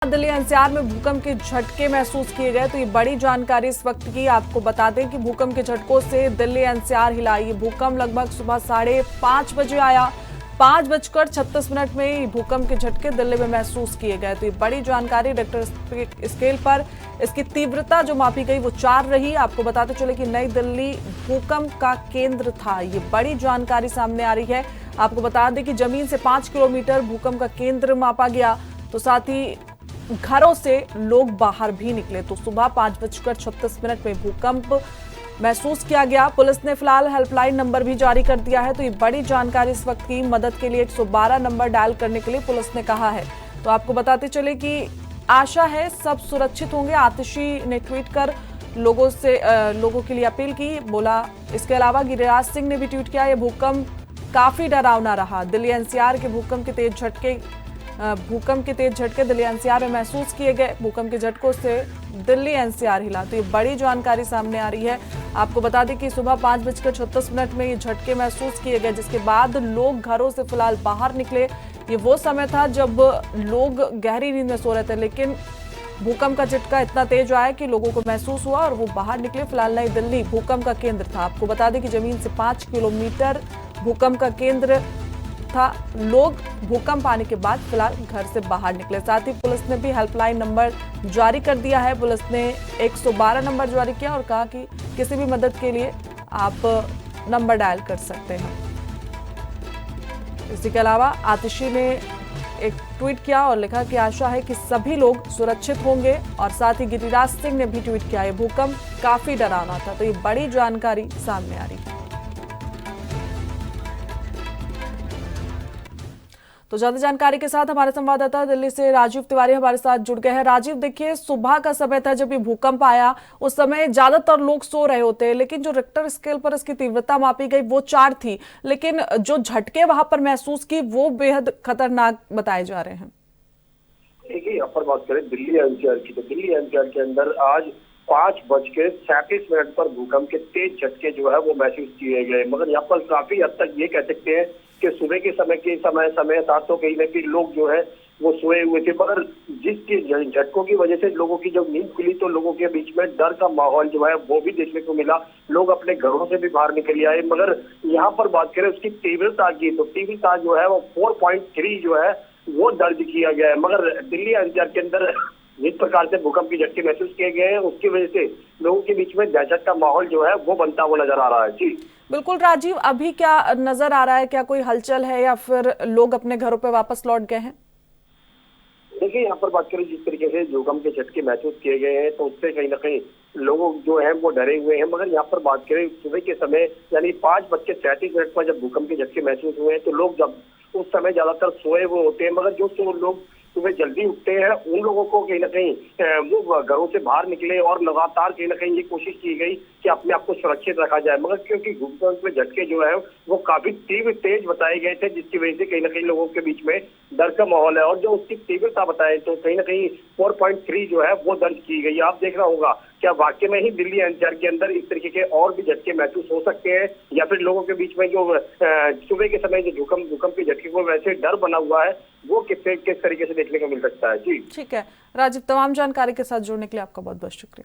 Delhi NCR में भूकंप के झटके महसूस किए गए। तो ये बड़ी जानकारी इस वक्त की आपको बता दें कि भूकंप के झटकों से दिल्ली एनसीआर हिला। ये भूकंप लगभग सुबह 5:30 बजे आया। 5:36 में ये भूकंप के झटके दिल्ली में महसूस किए गए। तो ये बड़ी जानकारी। रिक्टर स्केल पर इसकी तीव्रता जो मापी गई वो 4 रही। आपको बताते चले कि नई दिल्ली भूकंप का केंद्र था। ये बड़ी जानकारी सामने आ रही है। आपको बता दें कि जमीन से 5 किलोमीटर भूकंप का केंद्र मापा गया। तो साथ ही घरों से लोग बाहर भी निकले। तो सुबह 5:36 में भूकंप महसूस किया गया। पुलिस ने फिलहाल हेल्पलाइन नंबर भी जारी कर दिया है। तो ये बड़ी जानकारी इस वक्त की। मदद के लिए 112 नंबर डायल करने के लिए पुलिस ने कहा है। तो आपको बताते चले कि आशा है सब सुरक्षित होंगे। आतिशी ने ट्वीट कर लोगों के लिए अपील की, बोला। इसके अलावा गिरिराज सिंह ने भी ट्वीट किया, ये भूकंप काफी डरावना रहा। दिल्ली एनसीआर के भूकंप के तेज झटके दिल्ली एनसीआर में महसूस किए गए। भूकंप के झटकों से दिल्ली एनसीआर हिला। तो ये बड़ी जानकारी सामने आ रही है। आपको बता दें कि सुबह 5:36 में ये झटके महसूस किए गए, जिसके बाद लोग घरों से फिलहाल बाहर निकले। ये वो समय था जब लोग गहरी नींद में सो रहे थे, लेकिन भूकंप का झटका इतना तेज आया कि लोगों को महसूस हुआ और वो बाहर निकले। फिलहाल नई दिल्ली भूकंप का केंद्र था। आपको बता दें कि जमीन से 5 किलोमीटर भूकंप का केंद्र था। लोग भूकंप आने के बाद फिलहाल घर से बाहर निकले। साथ ही पुलिस ने भी हेल्पलाइन नंबर जारी कर दिया है। पुलिस ने 112 नंबर जारी किया और कहा कि किसी भी मदद के लिए आप नंबर डायल कर सकते हैं। इसी के अलावा आतिशी ने एक ट्वीट किया और लिखा कि आशा है कि सभी लोग सुरक्षित होंगे। और साथ ही गिरिराज सिंह ने भी ट्वीट किया, ये भूकंप काफी डरावना था। तो ये बड़ी जानकारी सामने आ रही है। तो ज्यादा जानकारी के साथ हमारे संवाददाता दिल्ली से राजीव तिवारी हमारे साथ जुड़ गए हैं। राजीव, देखिए, सुबह का समय था जब ये भूकंप आया। उस समय ज्यादातर लोग सो रहे होते हैं, लेकिन जो रिक्टर स्केल पर इसकी तीव्रता मापी गई वो 4 थी। लेकिन जो झटके वहां पर महसूस की वो बेहद खतरनाक बताए जा रहे हैं। देखिए, यहाँ पर बात करें दिल्ली एनसीआर की, तो दिल्ली एनसीआर के अंदर आज 5:37 पर भूकंप के तेज झटके जो है वो महसूस किए गए। मगर यहाँ पर काफी हद तक ये कह सकते हैं कि सुबह के समय था, तो कहीं ना कहीं लोग जो है वो सोए हुए थे। मगर जिसके झटकों की वजह से लोगों की जब नींद खुली तो लोगों के बीच में डर का माहौल जो है वो भी देखने को मिला। लोग अपने घरों से भी बाहर निकल आए। मगर यहाँ पर बात करें उसकी तीव्रता की, तो तीव्रता जो है वो 4.3 जो है वो दर्ज किया गया है। मगर दिल्ली एनसीआर के अंदर जिस प्रकार से भूकंप के झटके महसूस किए गए हैं, उसकी वजह से लोगों के बीच में दहशत का माहौल जो है वो बनता हुआ नजर आ रहा है। जी बिल्कुल राजीव, अभी क्या नजर आ रहा है? क्या कोई हलचल है या फिर लोग अपने घरों पे वापस लौट गए हैं? देखिए, यहाँ पर बात करें जिस तरीके से भूकंप के झटके महसूस किए गए हैं, तो उससे कहीं ना कहीं लोग जो है वो डरे हुए हैं। मगर यहाँ पर बात करें सुबह के समय यानी 5:37 पर जब भूकंप के झटके महसूस हुए हैं, तो लोग जब उस समय ज्यादातर सोए हुए होते हैं। मगर जो लोग सुबह जल्दी उठते हैं उन लोगों को कहीं ना कहीं वो घरों से बाहर निकले और लगातार कहीं ना कहीं ये कोशिश की गई कि अपने आप को सुरक्षित रखा जाए। मगर क्योंकि भूकंप में झटके जो है वो काफी तेज बताए गए थे, जिसकी वजह से कहीं ना कहीं लोगों के बीच में डर का माहौल है। और जो उसकी तीव्रता बताए तो कहीं ना कहीं 4.3 जो है वो दर्ज की गई। आप देखना होगा क्या वाकई में ही दिल्ली एनसीआर के अंदर इस तरीके के और भी झटके महसूस हो सकते हैं, या फिर लोगों के बीच में जो सुबह के समय जो भूकंप के झटके को वैसे डर बना हुआ है वो किस तरीके से देखने को मिल सकता है। जी ठीक है राजीव, तमाम जानकारी के साथ जुड़ने के लिए आपका बहुत बहुत शुक्रिया।